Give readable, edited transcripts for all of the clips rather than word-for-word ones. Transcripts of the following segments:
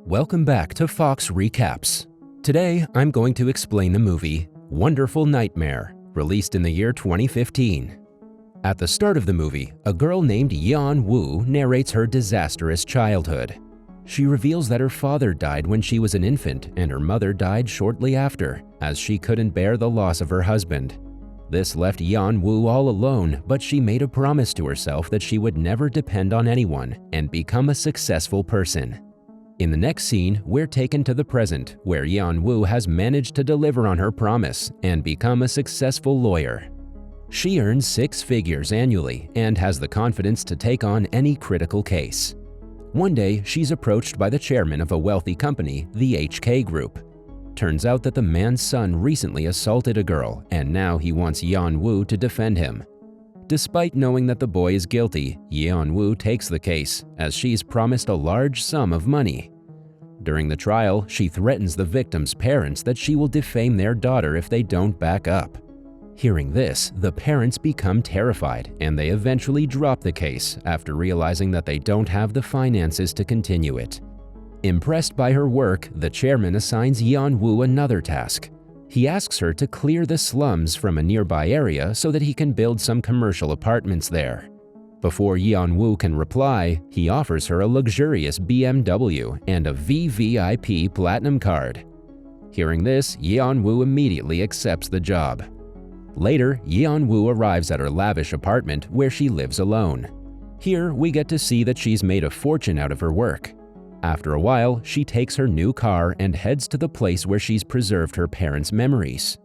Welcome back to Fox Recaps. Today, I'm going to explain the movie Wonderful Nightmare, released in the year 2015. At the start of the movie, a girl named Yeon Woo narrates her disastrous childhood. She reveals that her father died when she was an infant and her mother died shortly after, as she couldn't bear the loss of her husband. This left Yeon Woo all alone, but she made a promise to herself that she would never depend on anyone and become a successful person. In the next scene, we're taken to the present, where Yeon Woo has managed to deliver on her promise and become a successful lawyer. She earns 6 figures annually and has the confidence to take on any critical case. One day, she's approached by the chairman of a wealthy company, the HK Group. Turns out that the man's son recently assaulted a girl, and now he wants Yeon Woo to defend him. Despite knowing that the boy is guilty, Yeon Woo takes the case, as she's promised a large sum of money. During the trial, she threatens the victim's parents that she will defame their daughter if they don't back up. Hearing this, the parents become terrified, and they eventually drop the case after realizing that they don't have the finances to continue it. Impressed by her work, the chairman assigns Yeon Woo another task. He asks her to clear the slums from a nearby area so that he can build some commercial apartments there. Before Yeon Woo can reply, he offers her a luxurious BMW and a VVIP Platinum card. Hearing this, Yeon Woo immediately accepts the job. Later, Yeon Woo arrives at her lavish apartment where she lives alone. Here, we get to see that she's made a fortune out of her work. After a while, she takes her new car and heads to the place where she's preserved her parents' memories.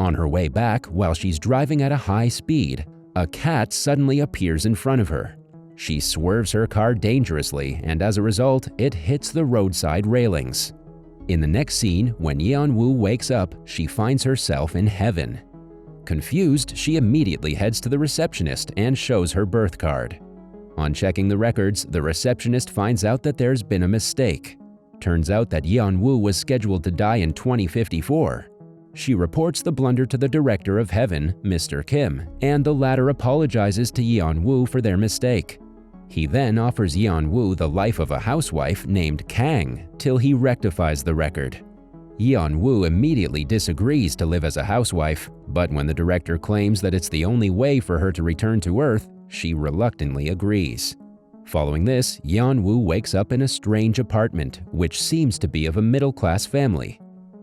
On her way back, while she's driving at a high speed, a cat suddenly appears in front of her. She swerves her car dangerously, and as a result, it hits the roadside railings. In the next scene, when Yeon Woo wakes up, she finds herself in heaven. Confused, she immediately heads to the receptionist and shows her birth card. On checking the records, the receptionist finds out that there's been a mistake. Turns out that Yeon Woo was scheduled to die in 2054. She reports the blunder to the director of Heaven, Mr. Kim, and the latter apologizes to Yeon Woo for their mistake. He then offers Yeon Woo the life of a housewife named Kang till he rectifies the record. Yeon Woo immediately disagrees to live as a housewife, but when the director claims that it's the only way for her to return to Earth, she reluctantly agrees. Following this, Yeon Woo wakes up in a strange apartment, which seems to be of a middle-class family.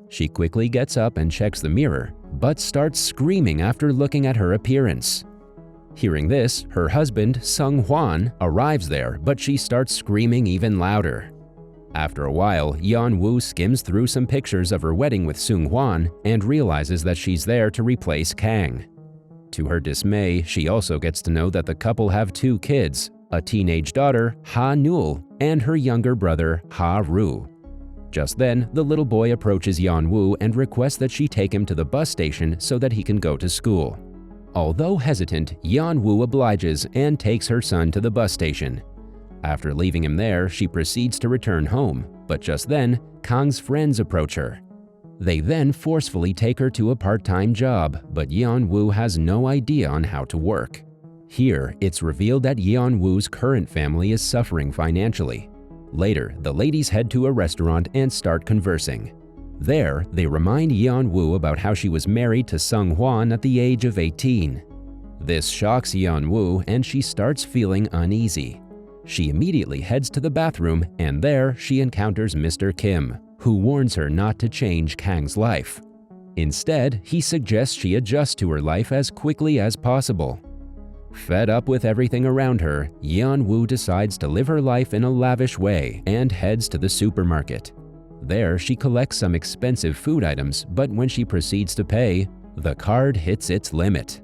She quickly gets up and checks the mirror, but starts screaming after looking at her appearance. Hearing this, her husband, Sung Hwan, arrives there, but she starts screaming even louder. After a while, Yeon Woo skims through some pictures of her wedding with Sung Hwan and realizes that she's there to replace Kang. To her dismay, she also gets to know that the couple have 2 kids, a teenage daughter, Ha Nul, and her younger brother, Ha Ru. Just then, the little boy approaches Yeon Woo and requests that she take him to the bus station so that he can go to school. Although hesitant, Yeon Woo obliges and takes her son to the bus station. After leaving him there, she proceeds to return home, but just then, Kang's friends approach her. They then forcefully take her to a part-time job, but Yeon Woo has no idea on how to work. Here, it's revealed that Yeon Woo's current family is suffering financially. Later, the ladies head to a restaurant and start conversing. There, they remind Yeon Woo about how she was married to Sung Hwan at the age of 18. This shocks Yeon Woo and she starts feeling uneasy. She immediately heads to the bathroom and there she encounters Mr. Kim, who warns her not to change Kang's life. Instead, he suggests she adjust to her life as quickly as possible. Fed up with everything around her, Yeon Woo decides to live her life in a lavish way and heads to the supermarket. There, she collects some expensive food items, but when she proceeds to pay, the card hits its limit.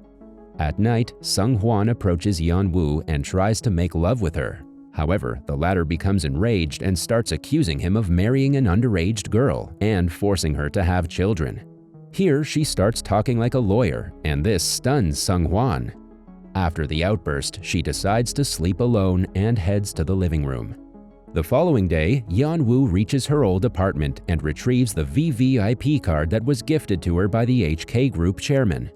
At night, Sung Hwan approaches Yeon Woo and tries to make love with her. However, the latter becomes enraged and starts accusing him of marrying an underage girl and forcing her to have children. Here, she starts talking like a lawyer, and this stuns Sung Hwan. After the outburst, she decides to sleep alone and heads to the living room. The following day, Yeon Woo reaches her old apartment and retrieves the VVIP card that was gifted to her by the HK Group chairman.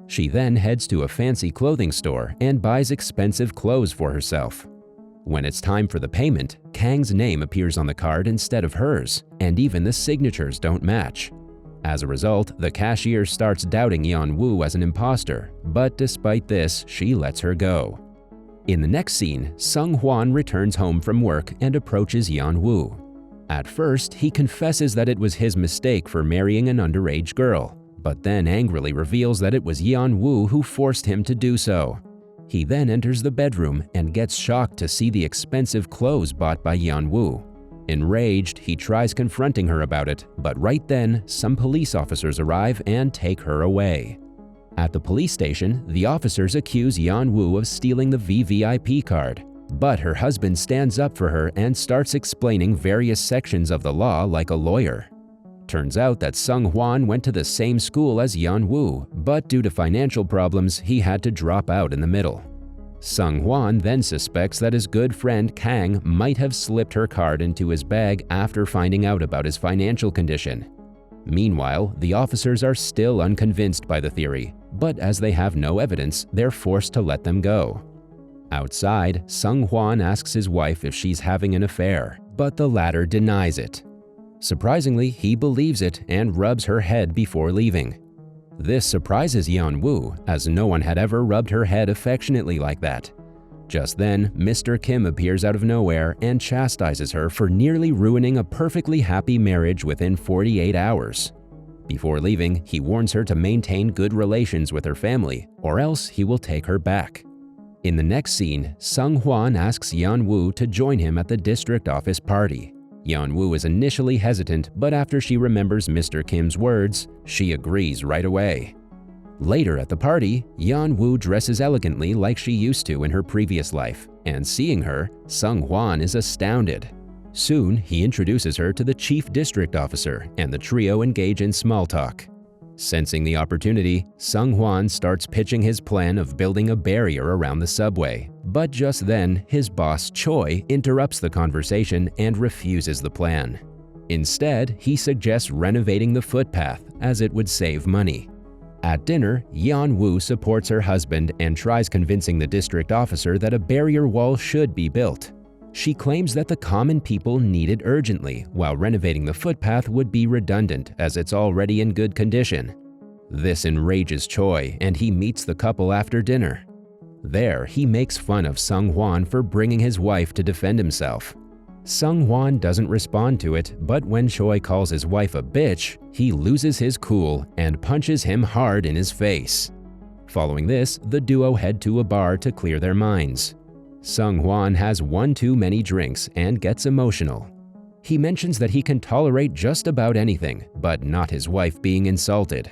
She then heads to a fancy clothing store and buys expensive clothes for herself. When it's time for the payment, Kang's name appears on the card instead of hers, and even the signatures don't match. As a result, the cashier starts doubting Yeon-woo as an imposter, but despite this, she lets her go. In the next scene, Sung-hwan returns home from work and approaches Yeon-woo. At first, he confesses that it was his mistake for marrying an underage girl, but then angrily reveals that it was Yeon-woo who forced him to do so. He then enters the bedroom and gets shocked to see the expensive clothes bought by Yeon-woo. Enraged, he tries confronting her about it, but right then, some police officers arrive and take her away. At the police station, the officers accuse Yeon-woo of stealing the VVIP card, but her husband stands up for her and starts explaining various sections of the law like a lawyer. Turns out that Sung-hwan went to the same school as Yeon-woo, but due to financial problems, he had to drop out in the middle. Sung-hwan then suspects that his good friend Kang might have slipped her card into his bag after finding out about his financial condition. Meanwhile, the officers are still unconvinced by the theory, but as they have no evidence, they're forced to let them go. Outside, Sung-hwan asks his wife if she's having an affair, but the latter denies it. Surprisingly, he believes it and rubs her head before leaving. This surprises Yeon-woo, as no one had ever rubbed her head affectionately like that. Just then, Mr. Kim appears out of nowhere and chastises her for nearly ruining a perfectly happy marriage within 48 hours. Before leaving, he warns her to maintain good relations with her family, or else he will take her back. In the next scene, Sung-hwan asks Yeon-woo to join him at the district office party. Yeon-woo is initially hesitant, but after she remembers Mr. Kim's words, she agrees right away. Later at the party, Yeon-woo dresses elegantly like she used to in her previous life, and seeing her, Sung-hwan is astounded. Soon, he introduces her to the chief district officer, and the trio engage in small talk. Sensing the opportunity, Sung-hwan starts pitching his plan of building a barrier around the subway, but just then, his boss Choi interrupts the conversation and refuses the plan. Instead, he suggests renovating the footpath as it would save money. At dinner, Yeon-woo supports her husband and tries convincing the district officer that a barrier wall should be built. She claims that the common people need it urgently, while renovating the footpath would be redundant as it's already in good condition. This enrages Choi, and he meets the couple after dinner. There, he makes fun of Sung-hwan for bringing his wife to defend himself. Sung-hwan doesn't respond to it, but when Choi calls his wife a bitch, he loses his cool and punches him hard in his face. Following this, the duo head to a bar to clear their minds. Sung-hwan has one too many drinks and gets emotional. He mentions that he can tolerate just about anything, but not his wife being insulted.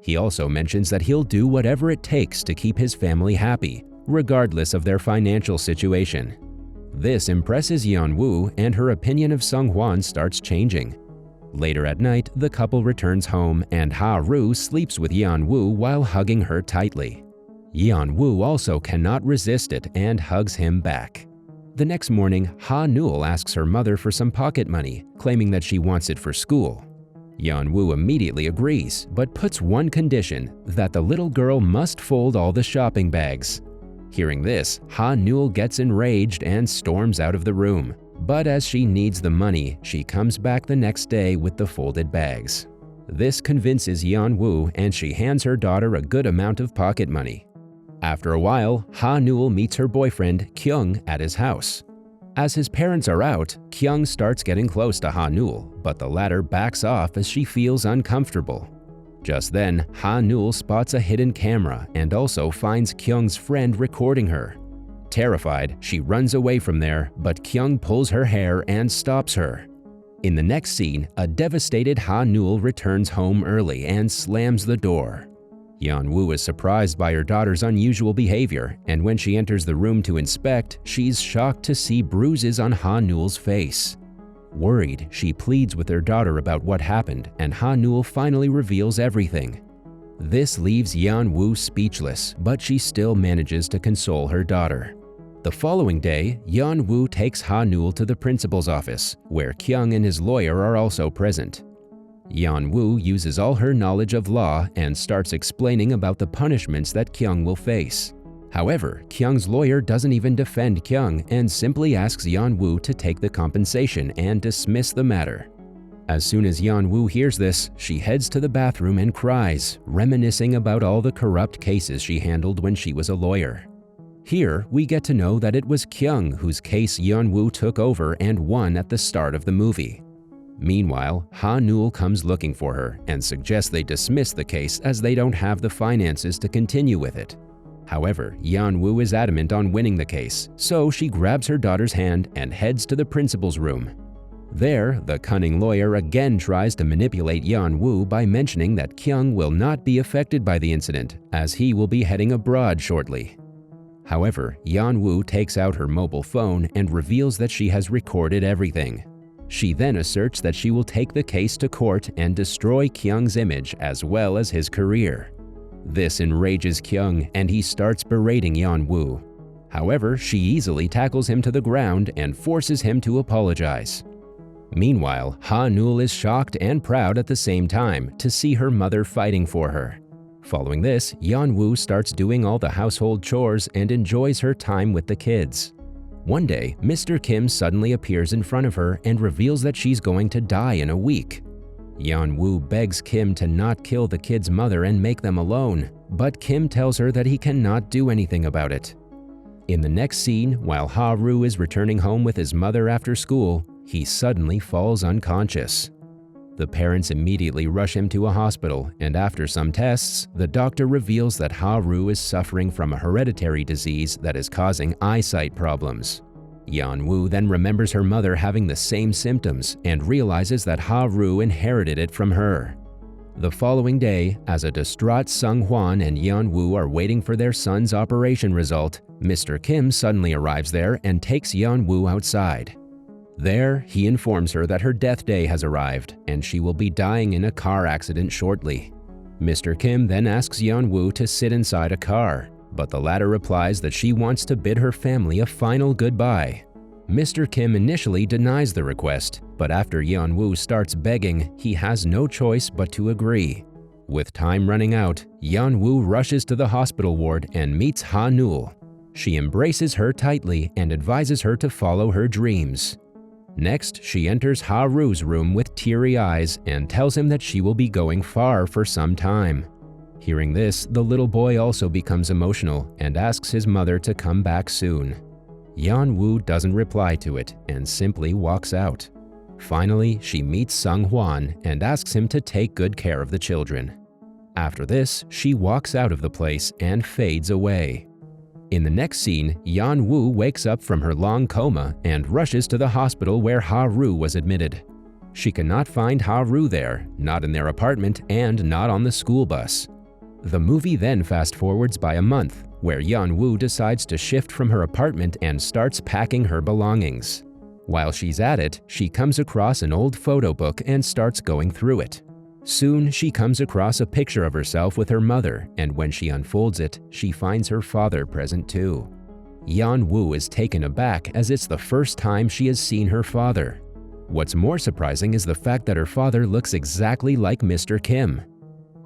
He also mentions that he'll do whatever it takes to keep his family happy, regardless of their financial situation. This impresses Yeon-woo, and her opinion of Sung-hwan starts changing. Later at night, the couple returns home and Ha-ru sleeps with Yeon-woo while hugging her tightly. Yeon-woo also cannot resist it and hugs him back. The next morning, Ha-nul asks her mother for some pocket money, claiming that she wants it for school. Yeon-woo immediately agrees, but puts one condition, that the little girl must fold all the shopping bags. Hearing this, Ha-nul gets enraged and storms out of the room. But as she needs the money, she comes back the next day with the folded bags. This convinces Yeon-woo, and she hands her daughter a good amount of pocket money. After a while, Ha-nul meets her boyfriend Kyung at his house. As his parents are out, Kyung starts getting close to Ha-nul, but the latter backs off as she feels uncomfortable. Just then, Ha-nul spots a hidden camera and also finds Kyung's friend recording her. Terrified, she runs away from there, but Kyung pulls her hair and stops her. In the next scene, a devastated Ha-nul returns home early and slams the door. Yeon-woo is surprised by her daughter's unusual behavior, and when she enters the room to inspect, she's shocked to see bruises on Ha-nul's face. Worried, she pleads with her daughter about what happened, and Ha-nul finally reveals everything. This leaves Yeon-woo speechless, but she still manages to console her daughter. The following day, Yeon-woo takes Ha-nul to the principal's office, where Kyung and his lawyer are also present. Yeon-woo uses all her knowledge of law and starts explaining about the punishments that Kyung will face. However, Kyung's lawyer doesn't even defend Kyung and simply asks Yeon-woo to take the compensation and dismiss the matter. As soon as Yeon-woo hears this, she heads to the bathroom and cries, reminiscing about all the corrupt cases she handled when she was a lawyer. Here, we get to know that it was Kyung whose case Yeon-woo took over and won at the start of the movie. Meanwhile, Ha-neul comes looking for her and suggests they dismiss the case as they don't have the finances to continue with it. However, Yeon-woo is adamant on winning the case, so she grabs her daughter's hand and heads to the principal's room. There, the cunning lawyer again tries to manipulate Yeon-woo by mentioning that Kyung will not be affected by the incident, as he will be heading abroad shortly. However, Yeon-woo takes out her mobile phone and reveals that she has recorded everything. She then asserts that she will take the case to court and destroy Kyung's image as well as his career. This enrages Kyung and he starts berating Yeon-woo. However, she easily tackles him to the ground and forces him to apologize. Meanwhile, Ha-neul is shocked and proud at the same time to see her mother fighting for her. Following this, Yeon-woo starts doing all the household chores and enjoys her time with the kids. One day, Mr. Kim suddenly appears in front of her and reveals that she's going to die in a week. Yeon-woo begs Kim to not kill the kid's mother and make them alone, but Kim tells her that he cannot do anything about it. In the next scene, while Ha-ru is returning home with his mother after school, he suddenly falls unconscious. The parents immediately rush him to a hospital, and after some tests, the doctor reveals that Ha-ru is suffering from a hereditary disease that is causing eyesight problems. Yeon-woo then remembers her mother having the same symptoms and realizes that Ha-ru inherited it from her. The following day, as a distraught Sung-hwan and Yeon-woo are waiting for their son's operation result, Mr. Kim suddenly arrives there and takes Yeon-woo outside. There, he informs her that her death day has arrived and she will be dying in a car accident shortly. Mr. Kim then asks Yeon-woo to sit inside a car, but the latter replies that she wants to bid her family a final goodbye. Mr. Kim initially denies the request, but after Yeon-woo starts begging, he has no choice but to agree. With time running out, Yeon-woo rushes to the hospital ward and meets Ha-neul. She embraces her tightly and advises her to follow her dreams. Next, she enters Ha-ru's room with teary eyes and tells him that she will be going far for some time. Hearing this, the little boy also becomes emotional and asks his mother to come back soon. Yeon-woo doesn't reply to it and simply walks out. Finally, she meets Sung-hwan and asks him to take good care of the children. After this, she walks out of the place and fades away. In the next scene, Yeon-woo wakes up from her long coma and rushes to the hospital where Ha-ru was admitted. She cannot find Ha-ru there, not in their apartment and not on the school bus. The movie then fast-forwards by a month, where Yeon-woo decides to shift from her apartment and starts packing her belongings. While she's at it, she comes across an old photo book and starts going through it. Soon, she comes across a picture of herself with her mother, and when she unfolds it, she finds her father present too. Yeon-woo is taken aback as it's the first time she has seen her father. What's more surprising is the fact that her father looks exactly like Mr. Kim.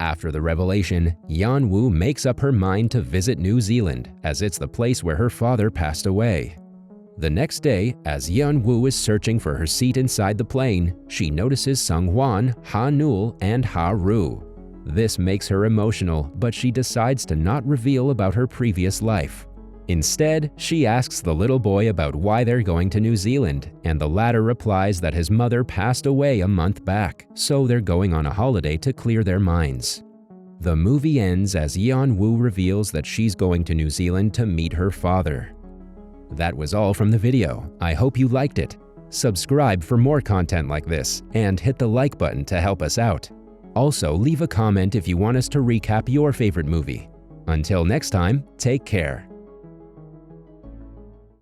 After the revelation, Yeon-woo makes up her mind to visit New Zealand, as it's the place where her father passed away. The next day, as Yeon-woo is searching for her seat inside the plane, she notices Sung-hwan, Ha-neul, and Ha-ru. This makes her emotional, but she decides to not reveal about her previous life. Instead, she asks the little boy about why they're going to New Zealand, and the latter replies that his mother passed away a month back, so they're going on a holiday to clear their minds. The movie ends as Yeon-woo reveals that she's going to New Zealand to meet her father. That was all from the video. I hope you liked it. Subscribe for more content like this, and hit the like button to help us out. Also, leave a comment if you want us to recap your favorite movie. Until next time, take care.